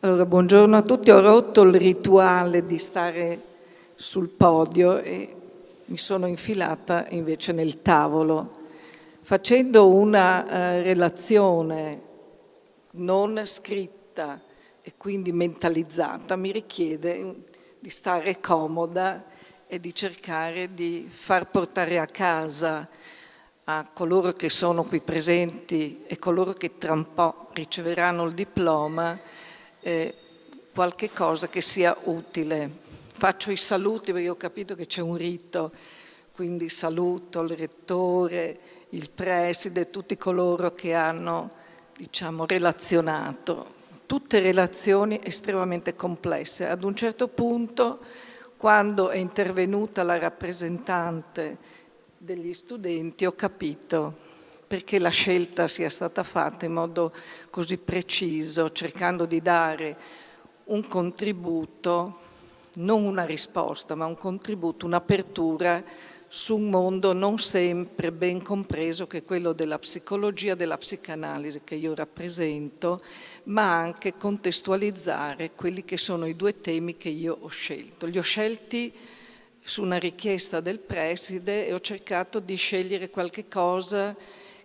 Allora, buongiorno a tutti. Ho rotto il rituale di stare sul podio e mi sono infilata invece nel tavolo. Facendo una relazione non scritta e quindi mentalizzata, mi richiede di stare comoda e di cercare di far portare a casa a coloro che sono qui presenti e coloro che tra un po' riceveranno il diploma qualche cosa che sia utile. Faccio i saluti perché ho capito che c'è un rito, quindi saluto il rettore, il preside, tutti coloro che hanno, relazionato. Tutte relazioni estremamente complesse. Ad un certo punto, quando è intervenuta la rappresentante degli studenti, ho capito perché la scelta sia stata fatta in modo così preciso, cercando di dare un contributo, non una risposta, ma un contributo, un'apertura su un mondo non sempre ben compreso, che è quello della psicologia, della psicanalisi che io rappresento, ma anche contestualizzare quelli che sono i due temi che io ho scelto. Li ho scelti su una richiesta del preside e ho cercato di scegliere qualche cosa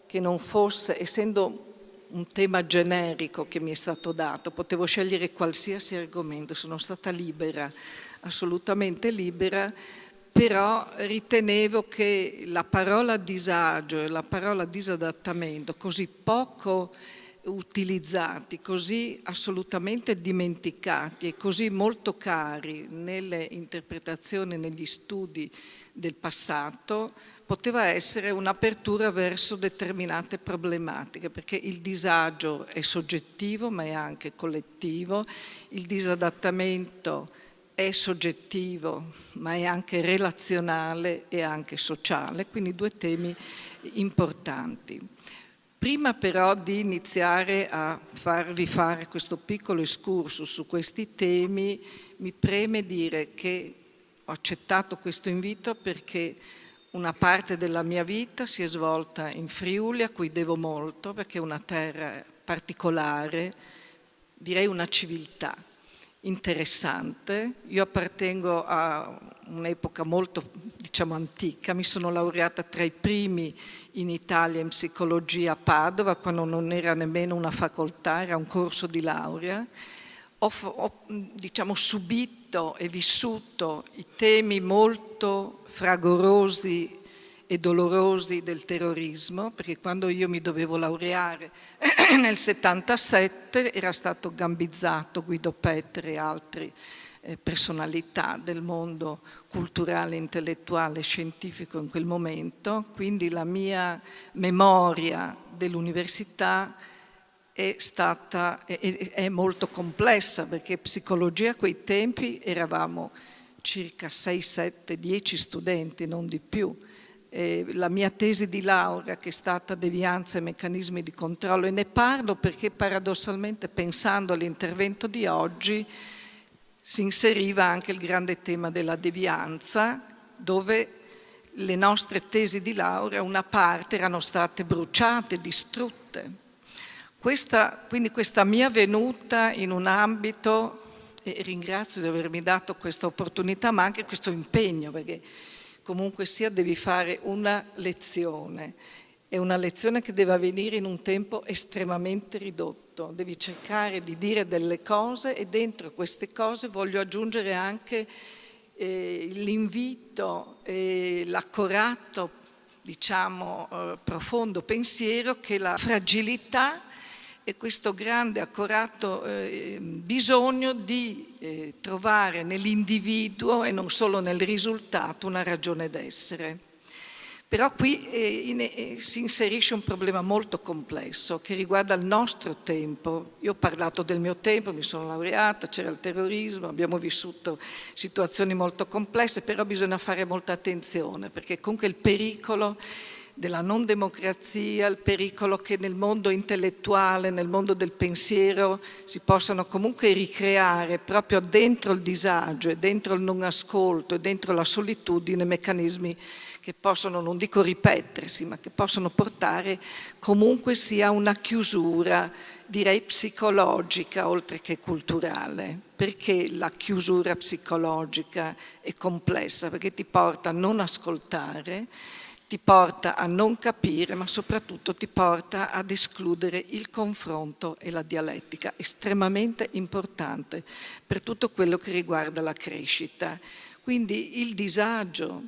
che non fosse, essendo un tema generico che mi è stato dato, potevo scegliere qualsiasi argomento, sono stata libera, assolutamente libera, però ritenevo che la parola disagio e la parola disadattamento, così poco utilizzati, così assolutamente dimenticati e così molto cari nelle interpretazioni, negli studi del passato, poteva essere un'apertura verso determinate problematiche, perché il disagio è soggettivo ma è anche collettivo, il disadattamento è soggettivo ma è anche relazionale e anche sociale, quindi due temi importanti. Prima però di iniziare a farvi fare questo piccolo excursus su questi temi, mi preme dire che ho accettato questo invito perché una parte della mia vita si è svolta in Friuli, a cui devo molto, perché è una terra particolare, direi una civiltà interessante. Io appartengo a un'epoca molto, antica, mi sono laureata tra i primi in Italia in psicologia a Padova, quando non era nemmeno una facoltà, era un corso di laurea. Ho subito e vissuto i temi molto fragorosi e dolorosi del terrorismo, perché quando io mi dovevo laureare nel 77 era stato gambizzato Guido Petter e altre personalità del mondo culturale, intellettuale, scientifico in quel momento, quindi la mia memoria dell'università è molto complessa, perché psicologia a quei tempi eravamo circa 6, 7, 10 studenti, non di più. La mia tesi di laurea, che è stata devianza e meccanismi di controllo, e ne parlo perché paradossalmente, pensando all'intervento di oggi, si inseriva anche il grande tema della devianza, dove le nostre tesi di laurea, una parte, erano state bruciate, distrutte. Quindi questa mia venuta in un ambito, e ringrazio di avermi dato questa opportunità, ma anche questo impegno, perché comunque sia devi fare una lezione, è una lezione che deve avvenire in un tempo estremamente ridotto, devi cercare di dire delle cose e dentro queste cose voglio aggiungere anche l'invito e l'accorato, profondo pensiero che la fragilità e questo grande accorato bisogno di trovare nell'individuo e non solo nel risultato una ragione d'essere. Però qui si inserisce un problema molto complesso che riguarda il nostro tempo. Io ho parlato del mio tempo, mi sono laureata, c'era il terrorismo, abbiamo vissuto situazioni molto complesse, però bisogna fare molta attenzione, perché comunque il pericolo della non democrazia, il pericolo che nel mondo intellettuale, nel mondo del pensiero si possano comunque ricreare proprio dentro il disagio e dentro il non ascolto e dentro la solitudine meccanismi che possono, non dico ripetersi, ma che possono portare comunque sia una chiusura direi psicologica oltre che culturale. Perché la chiusura psicologica è complessa? Perché ti porta a non ascoltare, ti porta a non capire, ma soprattutto ti porta ad escludere il confronto e la dialettica, estremamente importante per tutto quello che riguarda la crescita. Quindi il disagio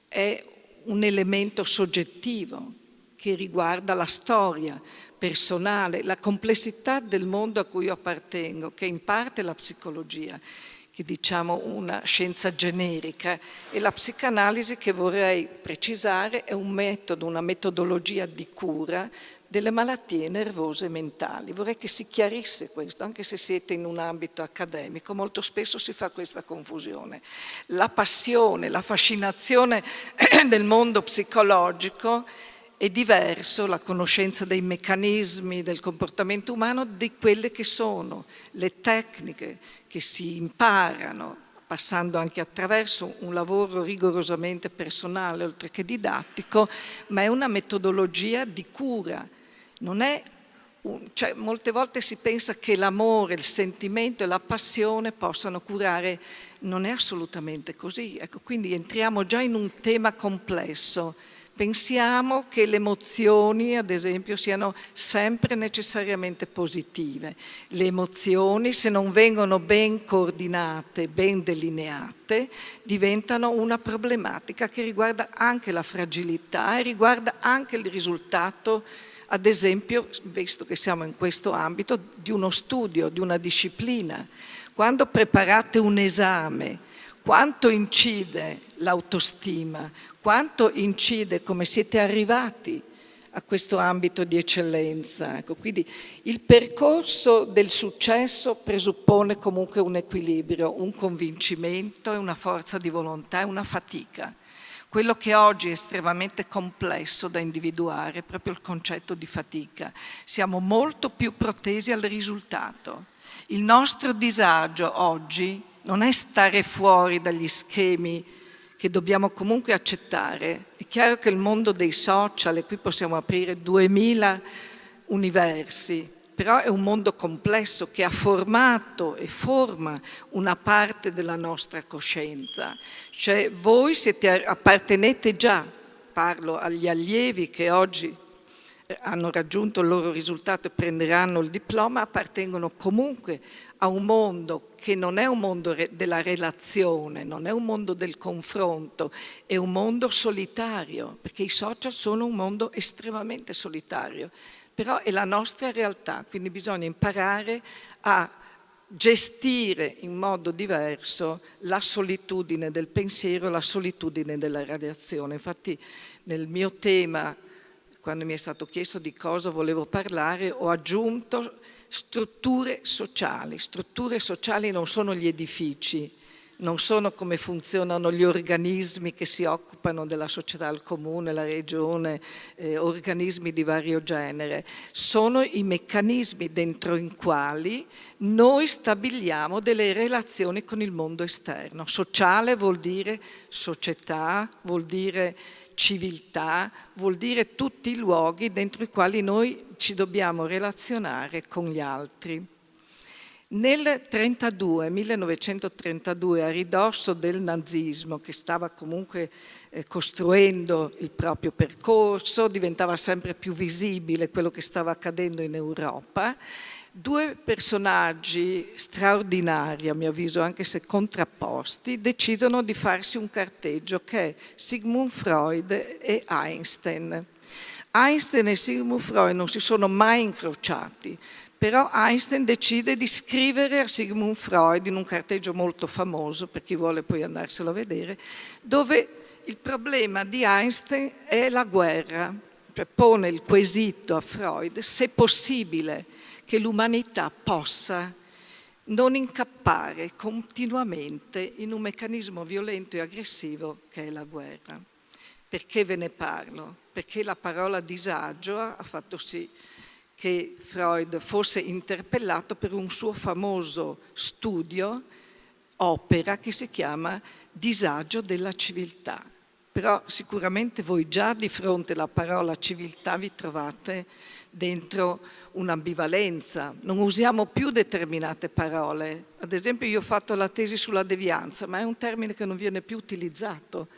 è un elemento soggettivo che riguarda la storia personale, la complessità del mondo a cui io appartengo, che in parte è la psicologia, che diciamo una scienza generica, e la psicanalisi, che vorrei precisare, è un metodo, una metodologia di cura delle malattie nervose mentali. Vorrei che si chiarisse questo, anche se siete in un ambito accademico, molto spesso si fa questa confusione. La passione, la fascinazione del mondo psicologico è diverso, la conoscenza dei meccanismi del comportamento umano, di quelle che sono le tecniche che si imparano, passando anche attraverso un lavoro rigorosamente personale, oltre che didattico, ma è una metodologia di cura. Non è cioè, molte volte si pensa che l'amore, il sentimento e la passione possano curare, non è assolutamente così. Ecco, quindi entriamo già in un tema complesso. Pensiamo che le emozioni, ad esempio, siano sempre necessariamente positive. Le emozioni, se non vengono ben coordinate, ben delineate, diventano una problematica che riguarda anche la fragilità e riguarda anche il risultato, ad esempio, visto che siamo in questo ambito, di uno studio, di una disciplina. Quando preparate un esame, quanto incide l'autostima, quanto incide come siete arrivati a questo ambito di eccellenza. Ecco, quindi il percorso del successo presuppone comunque un equilibrio, un convincimento e una forza di volontà e una fatica. Quello che oggi è estremamente complesso da individuare è proprio il concetto di fatica. Siamo molto più protesi al risultato. Il nostro disagio oggi non è stare fuori dagli schemi che dobbiamo comunque accettare. È chiaro che il mondo dei social, e qui possiamo aprire 2000 universi, però è un mondo complesso che ha formato e forma una parte della nostra coscienza. Cioè voi appartenete già, parlo agli allievi che oggi hanno raggiunto il loro risultato e prenderanno il diploma, appartengono comunque a un mondo che non è un mondo della relazione, non è un mondo del confronto, è un mondo solitario, perché i social sono un mondo estremamente solitario, però è la nostra realtà, quindi bisogna imparare a gestire in modo diverso la solitudine del pensiero, la solitudine della relazione. Infatti nel mio tema, quando mi è stato chiesto di cosa volevo parlare, ho aggiunto strutture sociali. Strutture sociali non sono gli edifici, non sono come funzionano gli organismi che si occupano della società, il comune, la regione, organismi di vario genere. Sono i meccanismi dentro i quali noi stabiliamo delle relazioni con il mondo esterno. Sociale vuol dire società, vuol dire civiltà, vuol dire tutti i luoghi dentro i quali noi ci dobbiamo relazionare con gli altri. Nel 1932, a ridosso del nazismo, che stava comunque costruendo il proprio percorso, diventava sempre più visibile quello che stava accadendo in Europa, due personaggi straordinari, a mio avviso, anche se contrapposti, decidono di farsi un carteggio, che è Sigmund Freud e Einstein. Einstein e Sigmund Freud non si sono mai incrociati, però Einstein decide di scrivere a Sigmund Freud in un carteggio molto famoso, per chi vuole poi andarselo a vedere, dove il problema di Einstein è la guerra, cioè pone il quesito a Freud se è possibile che l'umanità possa non incappare continuamente in un meccanismo violento e aggressivo che è la guerra. Perché ve ne parlo? Perché la parola disagio ha fatto sì che Freud fosse interpellato per un suo famoso studio, opera, che si chiama Disagio della civiltà. Però sicuramente voi già di fronte alla parola civiltà vi trovate dentro un'ambivalenza, non usiamo più determinate parole. Ad esempio io ho fatto la tesi sulla devianza, ma è un termine che non viene più utilizzato.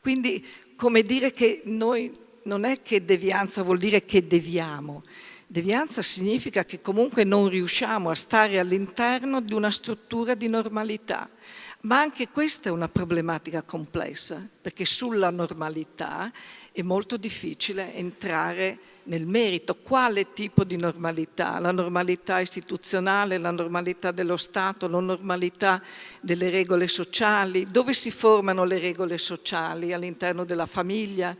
Quindi come dire che noi, non è che devianza vuol dire che deviamo. Devianza significa che comunque non riusciamo a stare all'interno di una struttura di normalità. Ma anche questa è una problematica complessa, perché sulla normalità è molto difficile entrare nel merito. Quale tipo di normalità? La normalità istituzionale, la normalità dello Stato, la normalità delle regole sociali? Dove si formano le regole sociali? All'interno della famiglia?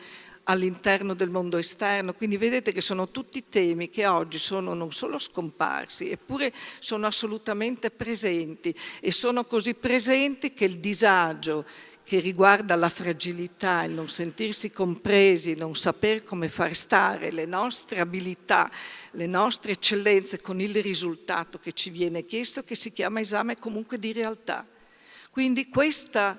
All'interno del mondo esterno? Quindi vedete che sono tutti temi che oggi sono non solo scomparsi, eppure sono assolutamente presenti, e sono così presenti che il disagio che riguarda la fragilità, il non sentirsi compresi, non saper come far stare le nostre abilità, le nostre eccellenze con il risultato che ci viene chiesto, che si chiama esame comunque di realtà. Quindi questa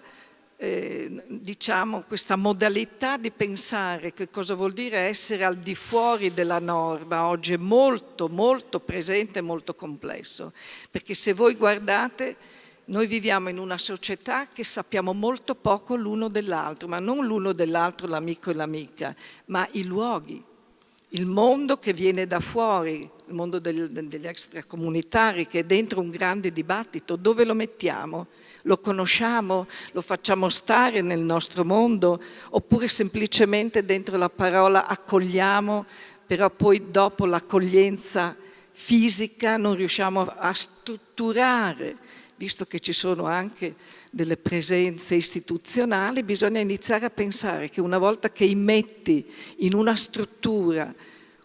modalità di pensare che cosa vuol dire essere al di fuori della norma oggi è molto, molto presente e molto complesso, perché se voi guardate, noi viviamo in una società che sappiamo molto poco l'uno dell'altro, ma non l'uno dell'altro, l'amico e l'amica, ma i luoghi, il mondo che viene da fuori, il mondo degli extracomunitari, che è dentro un grande dibattito. Dove lo mettiamo? Lo conosciamo? Lo facciamo stare nel nostro mondo? Oppure semplicemente dentro la parola accogliamo, però poi dopo l'accoglienza fisica non riusciamo a strutturare, visto che ci sono anche delle presenze istituzionali, bisogna iniziare a pensare che una volta che immetti in una struttura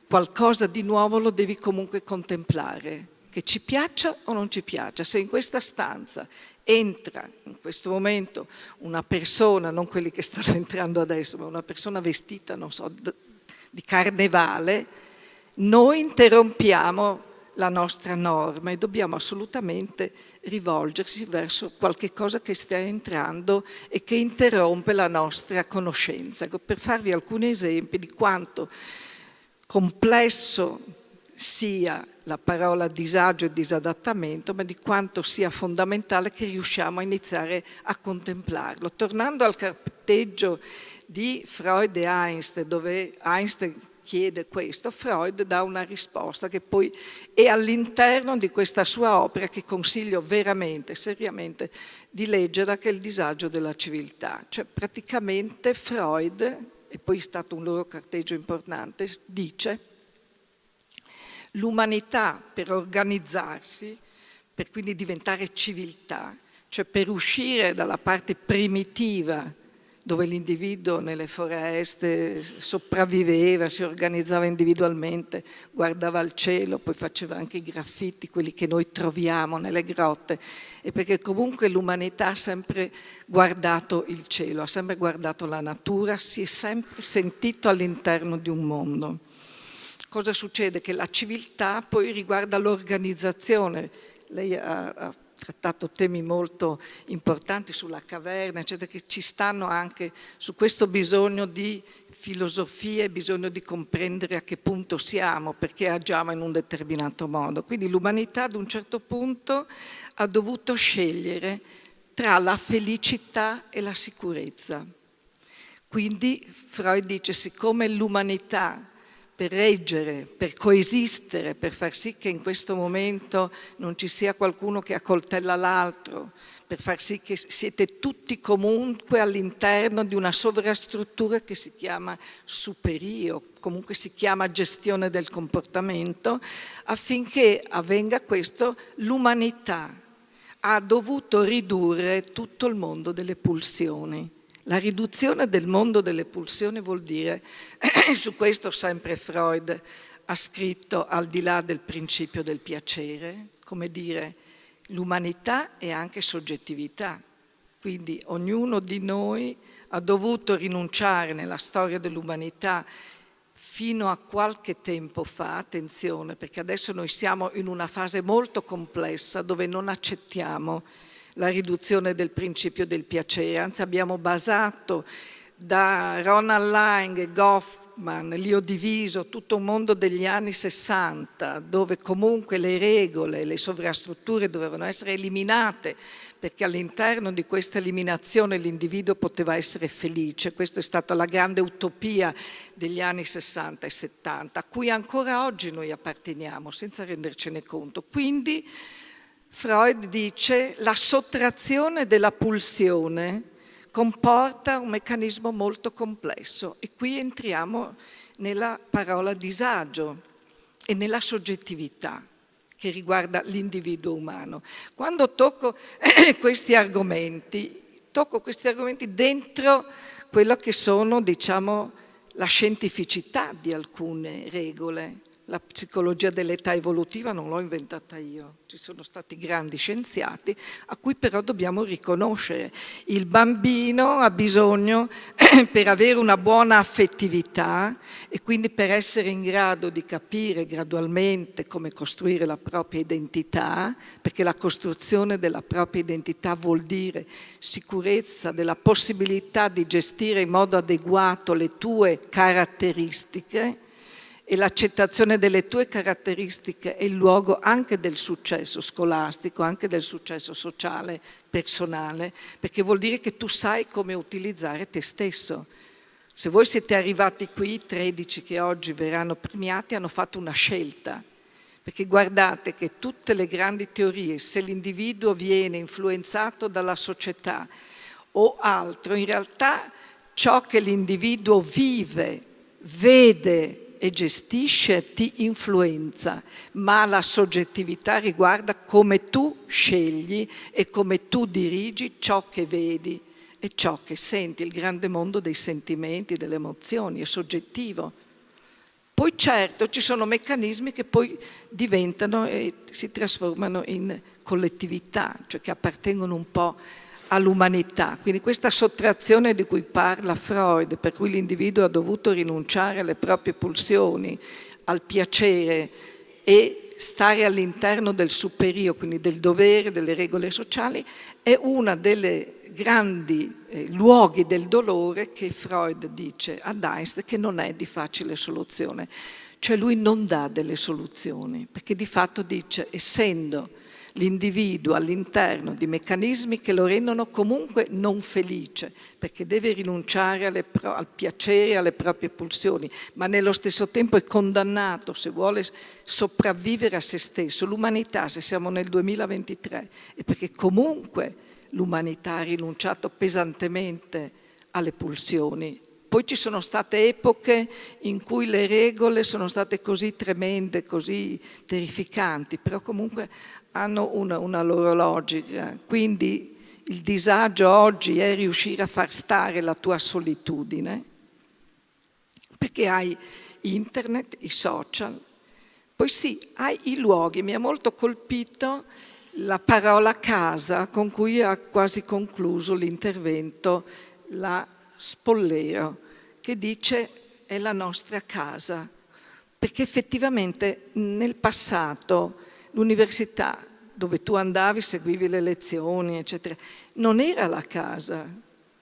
qualcosa di nuovo lo devi comunque contemplare, che ci piaccia o non ci piaccia. Se in questa stanza entra in questo momento una persona, non quelli che stanno entrando adesso, ma una persona vestita, non so, di carnevale, noi interrompiamo la nostra norma e dobbiamo assolutamente rivolgersi verso qualche cosa che stia entrando e che interrompe la nostra conoscenza. Per farvi alcuni esempi di quanto complesso sia la parola disagio e disadattamento, ma di quanto sia fondamentale che riusciamo a iniziare a contemplarlo. Tornando al carteggio di Freud e Einstein, dove Einstein chiede questo, Freud dà una risposta che poi è all'interno di questa sua opera, che consiglio veramente, seriamente di leggere, che è Il disagio della civiltà. Cioè praticamente Freud, e poi è stato un loro carteggio importante, dice: l'umanità per organizzarsi, per quindi diventare civiltà, cioè per uscire dalla parte primitiva dove l'individuo nelle foreste sopravviveva, si organizzava individualmente, guardava al cielo, poi faceva anche i graffiti, quelli che noi troviamo nelle grotte, e perché comunque l'umanità ha sempre guardato il cielo, ha sempre guardato la natura, si è sempre sentito all'interno di un mondo. Cosa succede? Che la civiltà poi riguarda l'organizzazione. Lei ha trattato temi molto importanti sulla caverna, eccetera, che ci stanno anche su questo bisogno di filosofia e bisogno di comprendere a che punto siamo, perché agiamo in un determinato modo. Quindi l'umanità ad un certo punto ha dovuto scegliere tra la felicità e la sicurezza. Quindi Freud dice: siccome l'umanità, per reggere, per coesistere, per far sì che in questo momento non ci sia qualcuno che accoltella l'altro, per far sì che siete tutti comunque all'interno di una sovrastruttura che si chiama superio, comunque si chiama gestione del comportamento, affinché avvenga questo, l'umanità ha dovuto ridurre tutto il mondo delle pulsioni. La riduzione del mondo delle pulsioni vuol dire, su questo sempre Freud ha scritto al di là del principio del piacere, come dire, l'umanità è anche soggettività, quindi ognuno di noi ha dovuto rinunciare nella storia dell'umanità fino a qualche tempo fa, attenzione, perché adesso noi siamo in una fase molto complessa dove non accettiamo la riduzione del principio del piacere, anzi abbiamo basato da Ronald Lang e Goff Gottman, lì ho diviso tutto un mondo degli anni 60, dove comunque le regole, le sovrastrutture dovevano essere eliminate, perché all'interno di questa eliminazione l'individuo poteva essere felice. Questa è stata la grande utopia degli anni 60 e 70, a cui ancora oggi noi apparteniamo, senza rendercene conto. Quindi Freud dice la sottrazione della pulsione comporta un meccanismo molto complesso e qui entriamo nella parola disagio e nella soggettività che riguarda l'individuo umano. Quando tocco questi argomenti dentro quello che sono, diciamo, la scientificità di alcune regole. La psicologia dell'età evolutiva non l'ho inventata io, ci sono stati grandi scienziati a cui però dobbiamo riconoscere. Il bambino ha bisogno, per avere una buona affettività e quindi per essere in grado di capire gradualmente come costruire la propria identità, perché la costruzione della propria identità vuol dire sicurezza della possibilità di gestire in modo adeguato le tue caratteristiche, e l'accettazione delle tue caratteristiche è il luogo anche del successo scolastico, anche del successo sociale, personale, perché vuol dire che tu sai come utilizzare te stesso. Se voi siete arrivati qui, i 13 che oggi verranno premiati hanno fatto una scelta, perché guardate che tutte le grandi teorie, se l'individuo viene influenzato dalla società o altro, in realtà ciò che l'individuo vive, vede e gestisce ti influenza, ma la soggettività riguarda come tu scegli e come tu dirigi ciò che vedi e ciò che senti. Il grande mondo dei sentimenti, delle emozioni, è soggettivo. Poi certo ci sono meccanismi che poi diventano e si trasformano in collettività, cioè che appartengono un po' all'umanità. Quindi questa sottrazione di cui parla Freud, per cui l'individuo ha dovuto rinunciare alle proprie pulsioni, al piacere e stare all'interno del superio, quindi del dovere, delle regole sociali, è una delle grandi luoghi del dolore che Freud dice ad Einstein che non è di facile soluzione. Cioè lui non dà delle soluzioni, perché di fatto dice, essendo l'individuo all'interno di meccanismi che lo rendono comunque non felice, perché deve rinunciare al piacere, alle proprie pulsioni, ma nello stesso tempo è condannato, se vuole sopravvivere a se stesso. L'umanità, se siamo nel 2023, è perché comunque l'umanità ha rinunciato pesantemente alle pulsioni. Poi ci sono state epoche in cui le regole sono state così tremende, così terrificanti, però comunque hanno una loro logica. Quindi il disagio oggi è riuscire a far stare la tua solitudine, perché hai internet, i social, poi sì, hai i luoghi. Mi ha molto colpito la parola casa con cui ha quasi concluso l'intervento la Spollero, che dice è la nostra casa, perché effettivamente nel passato l'università dove tu andavi, seguivi le lezioni, eccetera, non era la casa,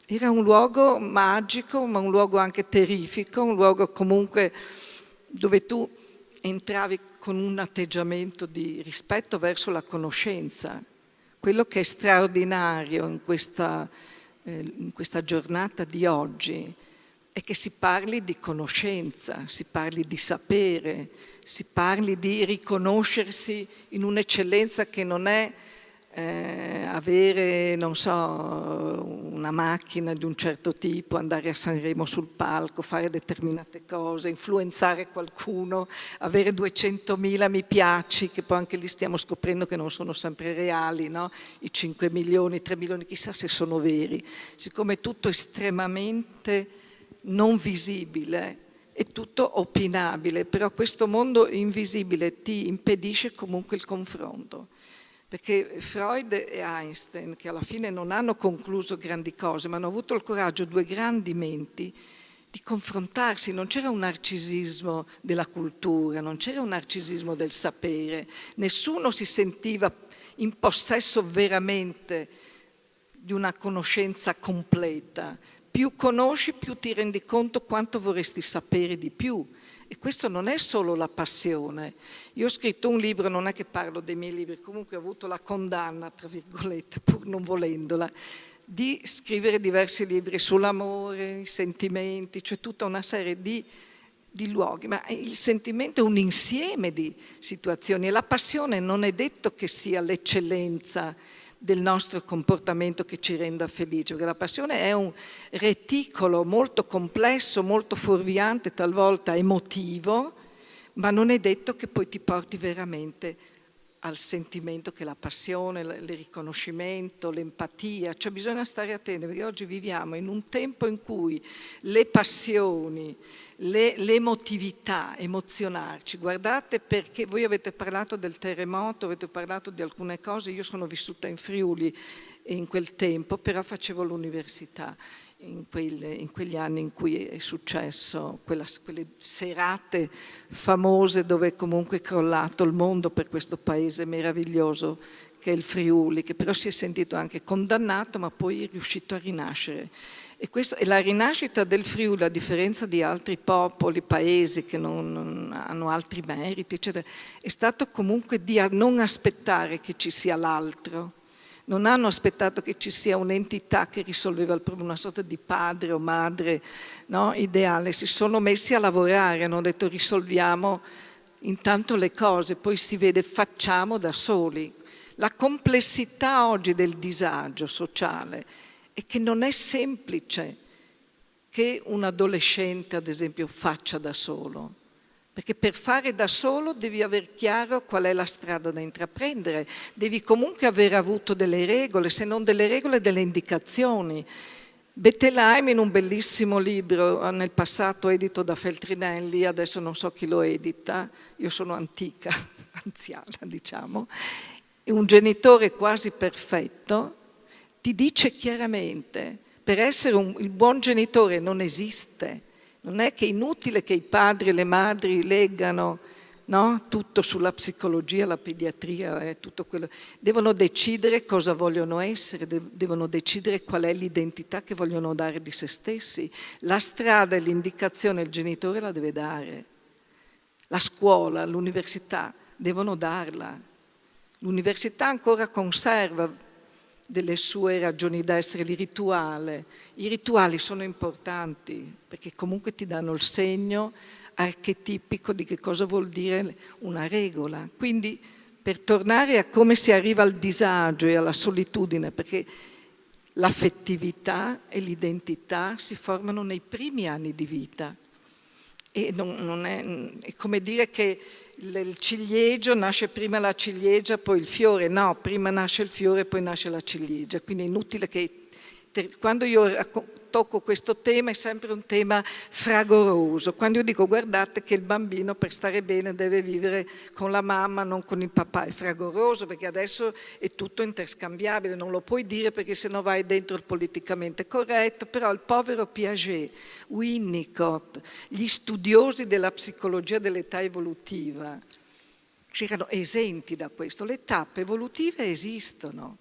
era un luogo magico, ma un luogo anche terrifico, un luogo comunque dove tu entravi con un atteggiamento di rispetto verso la conoscenza. Quello che è straordinario in questa giornata di oggi è che si parli di conoscenza, si parli di sapere, si parli di riconoscersi in un'eccellenza che non è avere, non so, una macchina di un certo tipo, andare a Sanremo sul palco, fare determinate cose, influenzare qualcuno, avere 200.000 mi piaci, che poi anche lì stiamo scoprendo che non sono sempre reali, no? I 5 milioni, 3 milioni, chissà se sono veri. Siccome è tutto estremamente non visibile, è tutto opinabile, però questo mondo invisibile ti impedisce comunque il confronto. Perché Freud e Einstein, che alla fine non hanno concluso grandi cose, ma hanno avuto il coraggio, due grandi menti, di confrontarsi. Non c'era un narcisismo della cultura, non c'era un narcisismo del sapere, nessuno si sentiva in possesso veramente di una conoscenza completa, Più conosci, più ti rendi conto quanto vorresti sapere di più. E questo non è solo la passione. Io ho scritto un libro, non è che parlo dei miei libri, comunque ho avuto la condanna, tra virgolette, pur non volendola, di scrivere diversi libri sull'amore, i sentimenti, cioè tutta una serie di luoghi, ma il sentimento è un insieme di situazioni e la passione non è detto che sia l'eccellenza del nostro comportamento che ci renda felici, perché la passione è un reticolo molto complesso, molto fuorviante, talvolta emotivo, ma non è detto che poi ti porti veramente al sentimento che è la passione, il riconoscimento, l'empatia, cioè bisogna stare attenti perché oggi viviamo in un tempo in cui le passioni, l'emotività, emozionarci, guardate perché voi avete parlato del terremoto, avete parlato di alcune cose, io sono vissuta in Friuli in quel tempo, però facevo l'università. In quegli anni in cui è successo, quelle serate famose dove comunque è crollato il mondo per questo paese meraviglioso che è il Friuli, che però si è sentito anche condannato ma poi è riuscito a rinascere. E la rinascita del Friuli, a differenza di altri popoli, paesi che non hanno altri meriti, eccetera, è stato comunque di non aspettare che ci sia l'altro. Non hanno aspettato che ci sia un'entità che risolveva il problema, una sorta di padre o madre, no, ideale. Si sono messi a lavorare, hanno detto risolviamo intanto le cose, poi si vede facciamo da soli. La complessità oggi del disagio sociale è che non è semplice che un adolescente, ad esempio, faccia da solo. Perché per fare da solo devi aver chiaro qual è la strada da intraprendere, devi comunque aver avuto delle regole, se non delle regole, delle indicazioni. Bettelheim in un bellissimo libro, nel passato edito da Feltrinelli, adesso non so chi lo edita, io sono antica, anziana diciamo, e un genitore quasi perfetto ti dice chiaramente, per essere il buon genitore non esiste. Non è che è inutile che i padri e le madri leggano, no? Tutto sulla psicologia, la pediatria, tutto quello. Devono decidere cosa vogliono essere, devono decidere qual è l'identità che vogliono dare di se stessi. La strada e l'indicazione il genitore la deve dare. La scuola, l'università devono darla. L'università ancora conserva delle sue ragioni d'essere, il rituale. I rituali sono importanti perché comunque ti danno il segno archetipico di che cosa vuol dire una regola. Quindi per tornare a come si arriva al disagio e alla solitudine, perché l'affettività e l'identità si formano nei primi anni di vita. E è come dire che il ciliegio nasce prima la ciliegia, poi il fiore. No, prima nasce il fiore, poi nasce la ciliegia. Quindi è inutile che quando io tocco questo tema è sempre un tema fragoroso. Quando io dico guardate che il bambino per stare bene deve vivere con la mamma, non con il papà, è fragoroso perché adesso è tutto interscambiabile, non lo puoi dire perché sennò vai dentro il politicamente corretto, però il povero Piaget, Winnicott, gli studiosi della psicologia dell'età evolutiva erano esenti da questo. Le tappe evolutive esistono.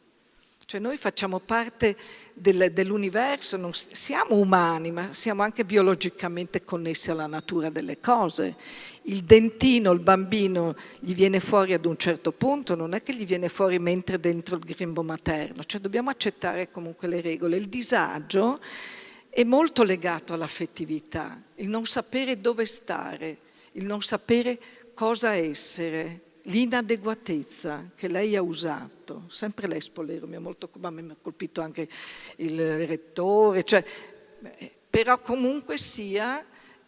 Cioè noi facciamo parte dell'universo, non siamo umani, ma siamo anche biologicamente connessi alla natura delle cose. Il dentino, il bambino, gli viene fuori ad un certo punto, non è che gli viene fuori mentre dentro il grembo materno, cioè dobbiamo accettare comunque le regole. Il disagio è molto legato all'affettività, il non sapere dove stare, il non sapere cosa essere, l'inadeguatezza che lei ha usato, sempre lei Spolero mi ha colpito anche il rettore, cioè, però comunque sia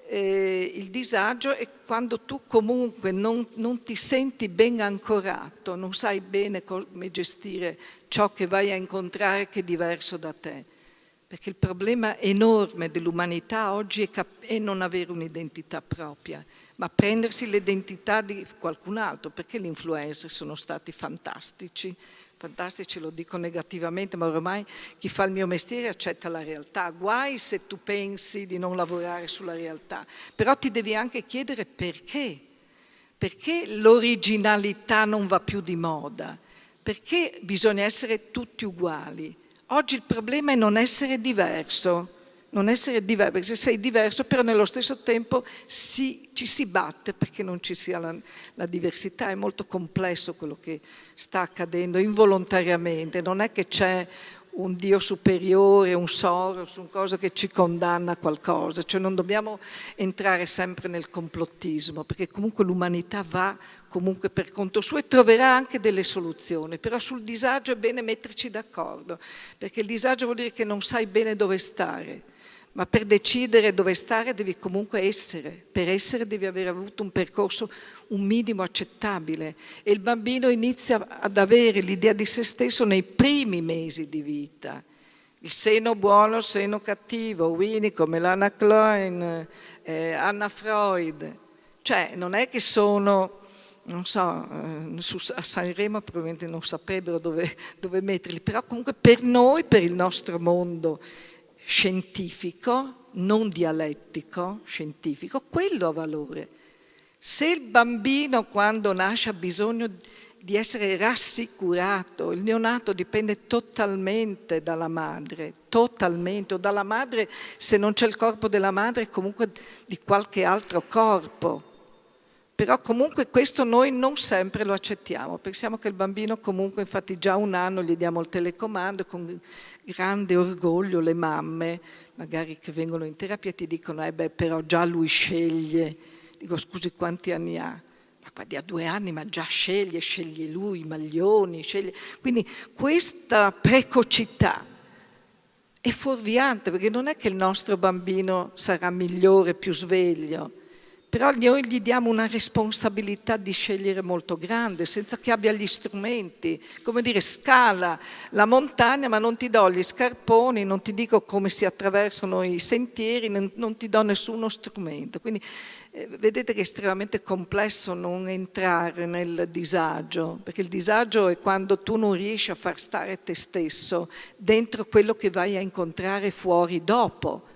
il disagio è quando tu comunque non ti senti ben ancorato, non sai bene come gestire ciò che vai a incontrare che è diverso da te. Perché il problema enorme dell'umanità oggi è non avere un'identità propria, ma prendersi l'identità di qualcun altro, perché gli influencer sono stati fantastici, lo dico negativamente, ma ormai chi fa il mio mestiere accetta la realtà, guai se tu pensi di non lavorare sulla realtà, però ti devi anche chiedere perché l'originalità non va più di moda, perché bisogna essere tutti uguali. Oggi il problema è non essere diverso, non essere diverso, perché se sei diverso però nello stesso tempo ci si batte perché non ci sia la diversità. È molto complesso quello che sta accadendo involontariamente, non è che c'è un Dio superiore, un Soros, un cosa che ci condanna a qualcosa, cioè non dobbiamo entrare sempre nel complottismo, perché comunque l'umanità va comunque per conto suo e troverà anche delle soluzioni, però sul disagio è bene metterci d'accordo, perché il disagio vuol dire che non sai bene dove stare, ma per decidere dove stare devi comunque essere, per essere devi aver avuto un percorso un minimo accettabile e il bambino inizia ad avere l'idea di se stesso nei primi mesi di vita. Il seno buono, il seno cattivo, Winnicott, Melania Klein, Anna Freud. Cioè non è che sono, non so, a Sanremo probabilmente non saprebbero dove metterli, però comunque per noi, per il nostro mondo scientifico, non dialettico, scientifico, quello ha valore. Se il bambino quando nasce ha bisogno di essere rassicurato, il neonato dipende totalmente dalla madre, totalmente, o dalla madre se non c'è il corpo della madre comunque di qualche altro corpo. Però comunque questo noi non sempre lo accettiamo, pensiamo che il bambino comunque, infatti già a 1 anno gli diamo il telecomando e con grande orgoglio le mamme, magari che vengono in terapia, ti dicono però già lui sceglie. Dico scusi quanti anni ha? Ma guardi, ha 2 anni ma già sceglie lui i maglioni, sceglie. Quindi questa precocità è fuorviante perché non è che il nostro bambino sarà migliore, più sveglio, però noi gli diamo una responsabilità di scegliere molto grande senza che abbia gli strumenti, come dire scala la montagna ma non ti do gli scarponi, non ti dico come si attraversano i sentieri, non ti do nessuno strumento. Quindi vedete che è estremamente complesso non entrare nel disagio, perché il disagio è quando tu non riesci a far stare te stesso dentro quello che vai a incontrare fuori dopo.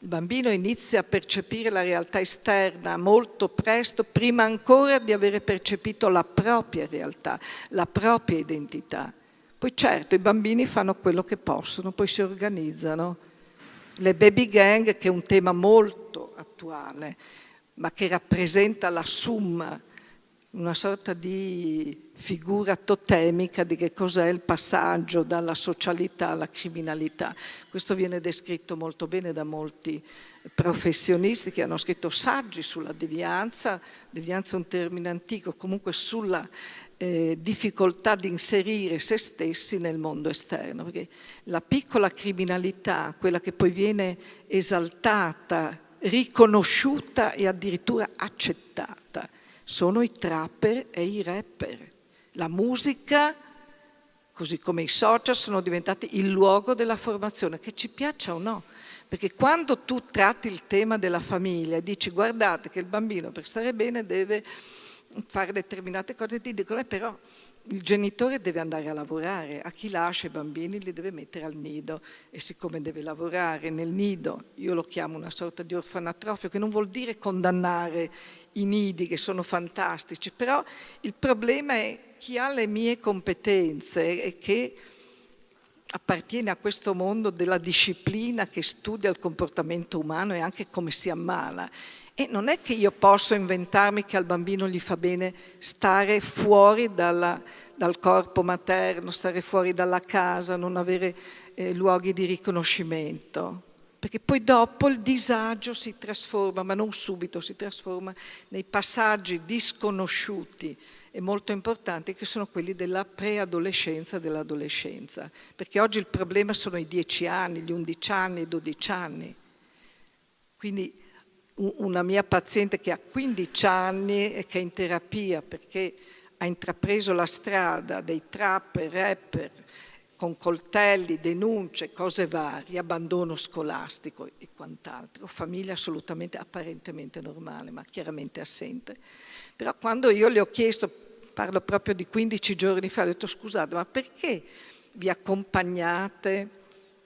Il bambino inizia a percepire la realtà esterna molto presto, prima ancora di avere percepito la propria realtà, la propria identità. Poi certo i bambini fanno quello che possono, poi si organizzano. Le baby gang, che è un tema molto attuale, ma che rappresenta la summa, una sorta di figura totemica di che cos'è il passaggio dalla socialità alla criminalità. Questo viene descritto molto bene da molti professionisti che hanno scritto saggi sulla devianza è un termine antico, comunque sulla difficoltà di inserire se stessi nel mondo esterno, perché la piccola criminalità, quella che poi viene esaltata, riconosciuta e addirittura accettata, sono i trapper e i rapper. La musica, così come i social, sono diventati il luogo della formazione, che ci piaccia o no. Perché quando tu tratti il tema della famiglia e dici guardate che il bambino per stare bene deve fare determinate cose, ti dicono però il genitore deve andare a lavorare, a chi lascia i bambini li deve mettere al nido e siccome deve lavorare nel nido, io lo chiamo una sorta di orfanatrofio, che non vuol dire condannare i nidi che sono fantastici, però il problema è chi ha le mie competenze e che appartiene a questo mondo della disciplina che studia il comportamento umano e anche come si ammala. E non è che io posso inventarmi che al bambino gli fa bene stare fuori dal corpo materno, stare fuori dalla casa, non avere luoghi di riconoscimento. Perché poi dopo il disagio si trasforma, ma non subito, si trasforma nei passaggi disconosciuti e molto importanti che sono quelli della preadolescenza e dell'adolescenza. Perché oggi il problema sono i 10 anni, gli 11 anni, i 12 anni. Quindi una mia paziente che ha 15 anni e che è in terapia perché ha intrapreso la strada dei trapper, rapper, con coltelli, denunce, cose varie, abbandono scolastico e quant'altro, famiglia assolutamente apparentemente normale, ma chiaramente assente. Però quando io le ho chiesto, parlo proprio di 15 giorni fa, ho detto scusate, ma perché vi accompagnate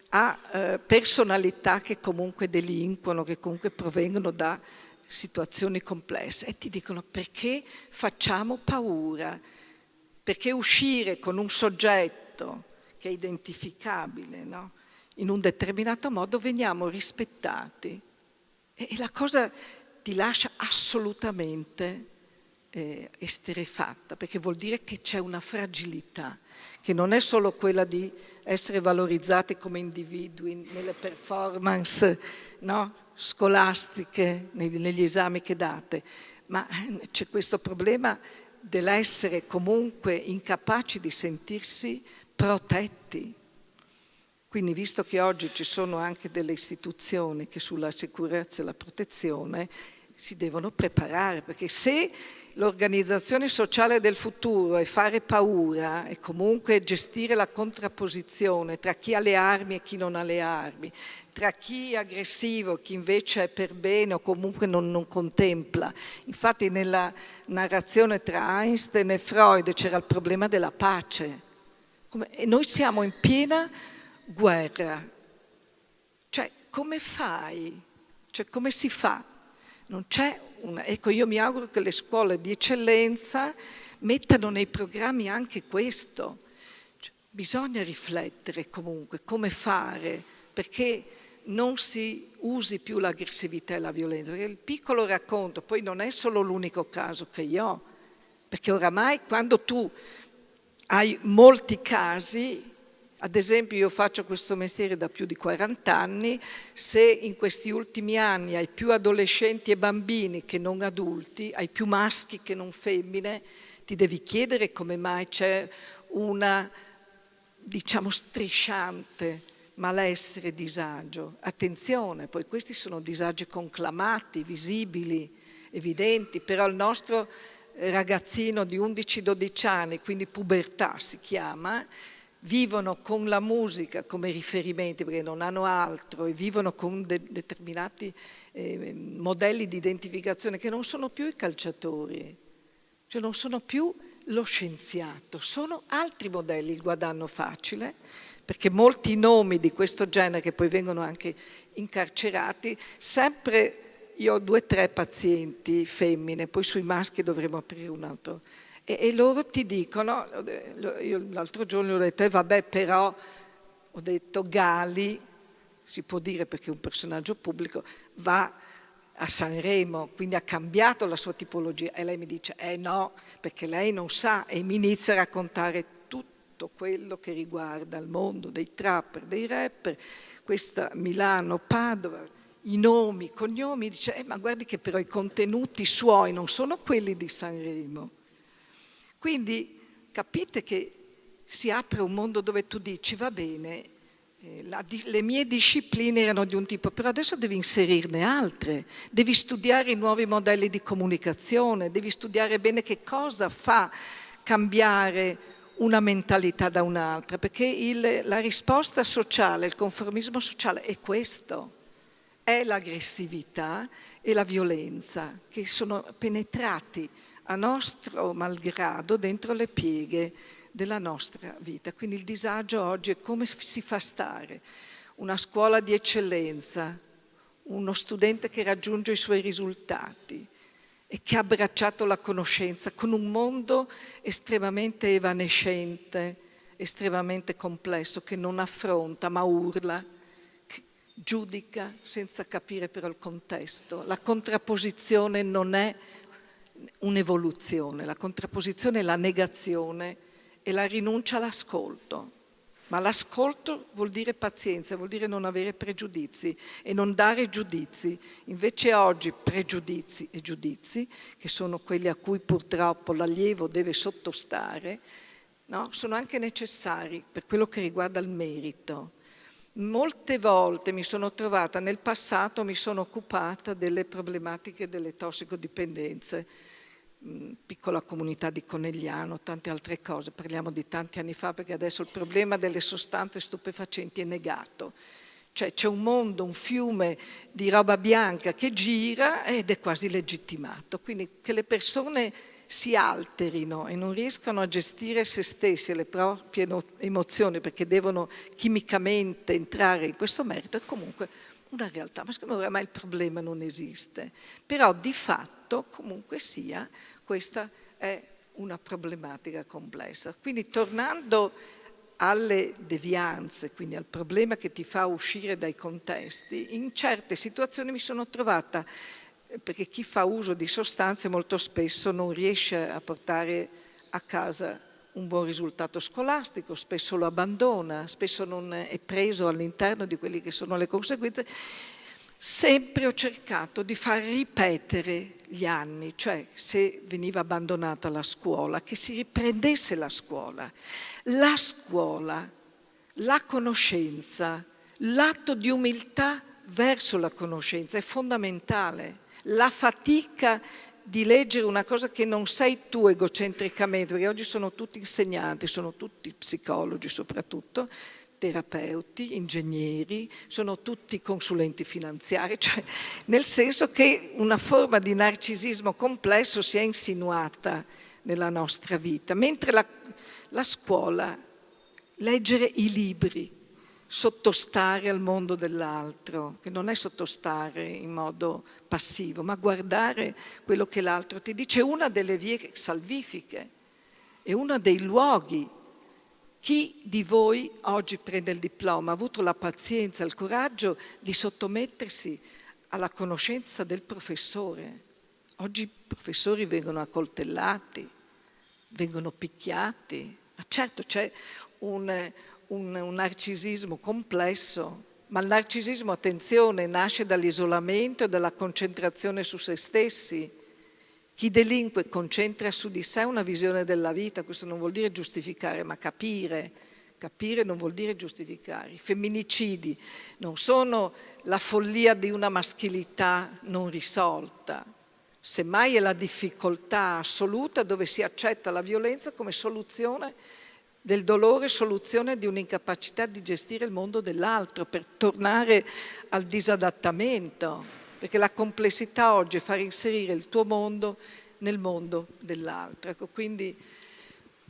a personalità che comunque delinquono, che comunque provengono da situazioni complesse? E ti dicono perché facciamo paura, perché uscire con un soggetto che è identificabile, no? in un determinato modo, veniamo rispettati. E la cosa ti lascia assolutamente esterrefatta, perché vuol dire che c'è una fragilità, che non è solo quella di essere valorizzati come individui nelle performance, no, scolastiche, negli esami che date, ma c'è questo problema dell'essere comunque incapaci di sentirsi protetti. Quindi, visto che oggi ci sono anche delle istituzioni che sulla sicurezza e la protezione si devono preparare, perché se l'organizzazione sociale del futuro è fare paura e comunque gestire la contrapposizione tra chi ha le armi e chi non ha le armi, tra chi è aggressivo e chi invece è per bene o comunque non contempla. Infatti nella narrazione tra Einstein e Freud c'era il problema della pace. E noi siamo in piena guerra. Cioè, come fai? Cioè, come si fa? Non c'è una... Ecco, io mi auguro che le scuole di eccellenza mettano nei programmi anche questo. Cioè, bisogna riflettere comunque come fare perché non si usi più l'aggressività e la violenza. Perché il piccolo racconto poi non è solo l'unico caso che io ho, perché oramai quando tu hai molti casi... Ad esempio, io faccio questo mestiere da più di 40 anni, se in questi ultimi anni hai più adolescenti e bambini che non adulti, hai più maschi che non femmine, ti devi chiedere come mai c'è una, diciamo, strisciante malessere, disagio. Attenzione, poi questi sono disagi conclamati, visibili, evidenti, però il nostro ragazzino di 11-12 anni, quindi pubertà si chiama, vivono con la musica come riferimenti perché non hanno altro e vivono con determinati modelli di identificazione che non sono più i calciatori, cioè non sono più lo scienziato, sono altri modelli, il guadagno facile, perché molti nomi di questo genere che poi vengono anche incarcerati, sempre io ho 2 o 3 pazienti femmine, poi sui maschi dovremo aprire un altro. E loro ti dicono, io l'altro giorno ho detto, vabbè però, ho detto Gali, si può dire perché è un personaggio pubblico, va a Sanremo, quindi ha cambiato la sua tipologia. E lei mi dice, no, perché lei non sa, e mi inizia a raccontare tutto quello che riguarda il mondo dei trapper, dei rapper, questa Milano, Padova, i nomi, i cognomi, dice, ma guardi che però i contenuti suoi non sono quelli di Sanremo. Quindi capite che si apre un mondo dove tu dici, va bene, le mie discipline erano di un tipo, però adesso devi inserirne altre, devi studiare i nuovi modelli di comunicazione, devi studiare bene che cosa fa cambiare una mentalità da un'altra, perché la risposta sociale, il conformismo sociale è questo, è l'aggressività e la violenza che sono penetrati a nostro malgrado dentro le pieghe della nostra vita. Quindi il disagio oggi è come si fa stare una scuola di eccellenza, uno studente che raggiunge i suoi risultati e che ha abbracciato la conoscenza con un mondo estremamente evanescente, estremamente complesso, che non affronta ma urla, giudica senza capire però il contesto. La contrapposizione non è un'evoluzione, la contrapposizione è la negazione e la rinuncia all'ascolto. Ma l'ascolto vuol dire pazienza, vuol dire non avere pregiudizi e non dare giudizi. Invece oggi pregiudizi e giudizi, che sono quelli a cui purtroppo l'allievo deve sottostare, no? Sono anche necessari per quello che riguarda il merito. Molte volte mi sono trovata, nel passato mi sono occupata delle problematiche delle tossicodipendenze, piccola comunità di Conegliano, tante altre cose, parliamo di tanti anni fa perché adesso il problema delle sostanze stupefacenti è negato. Cioè c'è un mondo, un fiume di roba bianca che gira ed è quasi legittimato, quindi che le persone si alterino e non riescano a gestire se stessi e le proprie emozioni perché devono chimicamente entrare in questo merito è comunque una realtà, ma secondo me ormai il problema non esiste. Però di fatto, comunque sia, questa è una problematica complessa. Quindi tornando alle devianze, quindi al problema che ti fa uscire dai contesti, in certe situazioni mi sono trovata, perché chi fa uso di sostanze molto spesso non riesce a portare a casa un buon risultato scolastico, spesso lo abbandona, spesso non è preso all'interno di quelle che sono le conseguenze. Sempre ho cercato di far ripetere gli anni, cioè se veniva abbandonata la scuola, che si riprendesse la scuola, la conoscenza, l'atto di umiltà verso la conoscenza è fondamentale. La fatica di leggere una cosa che non sei tu egocentricamente, perché oggi sono tutti insegnanti, sono tutti psicologi soprattutto, terapeuti, ingegneri, sono tutti consulenti finanziari, cioè nel senso che una forma di narcisismo complesso si è insinuata nella nostra vita, mentre la scuola, leggere i libri, sottostare al mondo dell'altro, che non è sottostare in modo passivo, ma guardare quello che l'altro ti dice, è una delle vie salvifiche, è uno dei luoghi. Chi di voi oggi prende il diploma ha avuto la pazienza, il coraggio di sottomettersi alla conoscenza del professore? Oggi i professori vengono accoltellati, vengono picchiati. Ma certo c'è un narcisismo complesso, ma il narcisismo, attenzione, nasce dall'isolamento e dalla concentrazione su se stessi. Chi delinque concentra su di sé una visione della vita, questo non vuol dire giustificare, ma capire. Capire non vuol dire giustificare. I femminicidi non sono la follia di una maschilità non risolta, semmai è la difficoltà assoluta dove si accetta la violenza come soluzione del dolore, soluzione di un'incapacità di gestire il mondo dell'altro, per tornare al disadattamento. Perché la complessità oggi è far inserire il tuo mondo nel mondo dell'altro. Ecco, quindi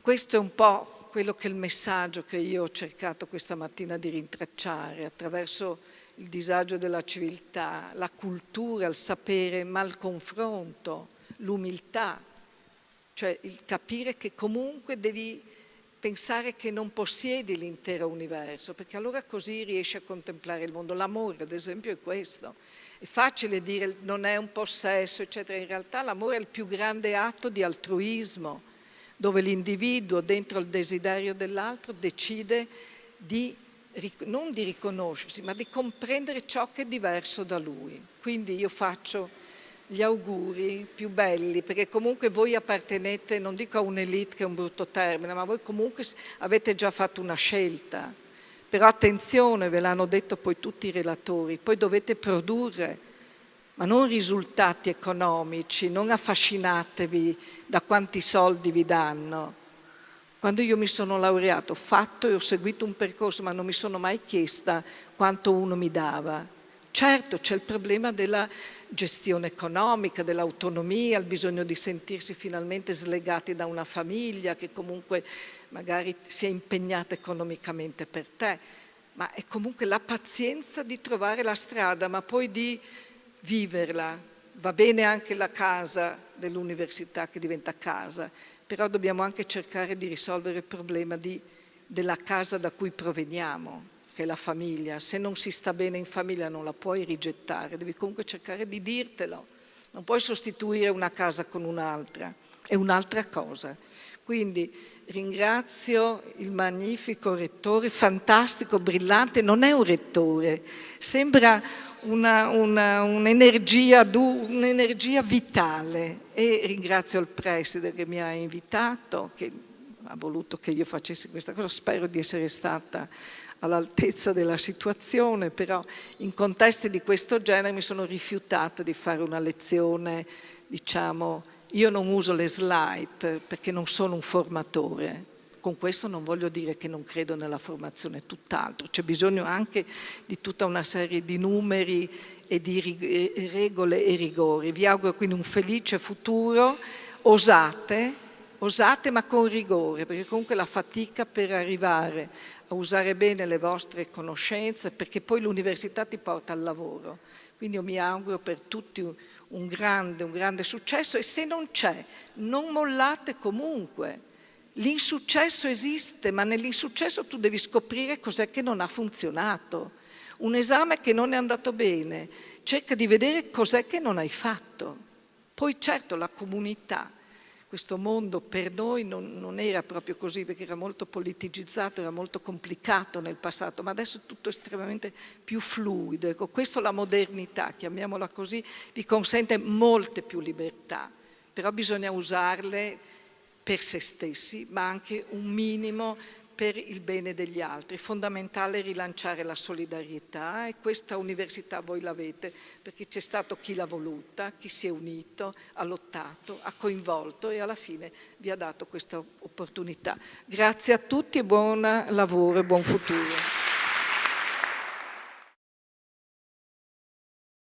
questo è un po' quello che è il messaggio che io ho cercato questa mattina di rintracciare attraverso il disagio della civiltà, la cultura, il sapere, ma il confronto, l'umiltà, cioè il capire che comunque devi pensare che non possiedi l'intero universo, perché allora così riesci a contemplare il mondo. L'amore, ad esempio, è questo. È facile dire non è un possesso, eccetera. In realtà l'amore è il più grande atto di altruismo, dove l'individuo, dentro il desiderio dell'altro, decide non di riconoscersi, ma di comprendere ciò che è diverso da lui. Quindi io faccio gli auguri più belli, perché comunque voi appartenete, non dico a un'elite che è un brutto termine, ma voi comunque avete già fatto una scelta. Però attenzione, ve l'hanno detto poi tutti i relatori, poi dovete produrre, ma non risultati economici, non affascinatevi da quanti soldi vi danno. Quando io mi sono laureato, ho fatto e ho seguito un percorso, ma non mi sono mai chiesta quanto uno mi dava. Certo, c'è il problema della gestione economica, dell'autonomia, il bisogno di sentirsi finalmente slegati da una famiglia che comunque magari si è impegnata economicamente per te, ma è comunque la pazienza di trovare la strada, ma poi di viverla. Va bene anche la casa dell'università che diventa casa, però dobbiamo anche cercare di risolvere il problema della casa da cui proveniamo, che è la famiglia. Se non si sta bene in famiglia non la puoi rigettare, devi comunque cercare di dirtelo. Non puoi sostituire una casa con un'altra, è un'altra cosa. Quindi ringrazio il magnifico rettore, fantastico, brillante, non è un rettore, sembra un'energia vitale, e ringrazio il preside che mi ha invitato, che ha voluto che io facessi questa cosa, spero di essere stata all'altezza della situazione, però in contesti di questo genere mi sono rifiutata di fare una lezione, diciamo. Io non uso le slide perché non sono un formatore. Con questo non voglio dire che non credo nella formazione, tutt'altro. C'è bisogno anche di tutta una serie di numeri e di regole e rigori. Vi auguro quindi un felice futuro, osate ma con rigore, perché comunque la fatica per arrivare a usare bene le vostre conoscenze, perché poi l'università ti porta al lavoro. Quindi io mi auguro per tutti un grande successo, e se non c'è, non mollate comunque. L'insuccesso esiste, ma nell'insuccesso tu devi scoprire cos'è che non ha funzionato. Un esame che non è andato bene, cerca di vedere cos'è che non hai fatto. Poi certo la comunità, questo mondo per noi non era proprio così, perché era molto politicizzato, era molto complicato nel passato, ma adesso è tutto estremamente più fluido. Ecco, questo la modernità, chiamiamola così, vi consente molte più libertà, però bisogna usarle per se stessi, ma anche un minimo per il bene degli altri. È fondamentale rilanciare la solidarietà e questa università voi l'avete perché c'è stato chi l'ha voluta, chi si è unito, ha lottato, ha coinvolto e alla fine vi ha dato questa opportunità. Grazie a tutti e buon lavoro e buon futuro.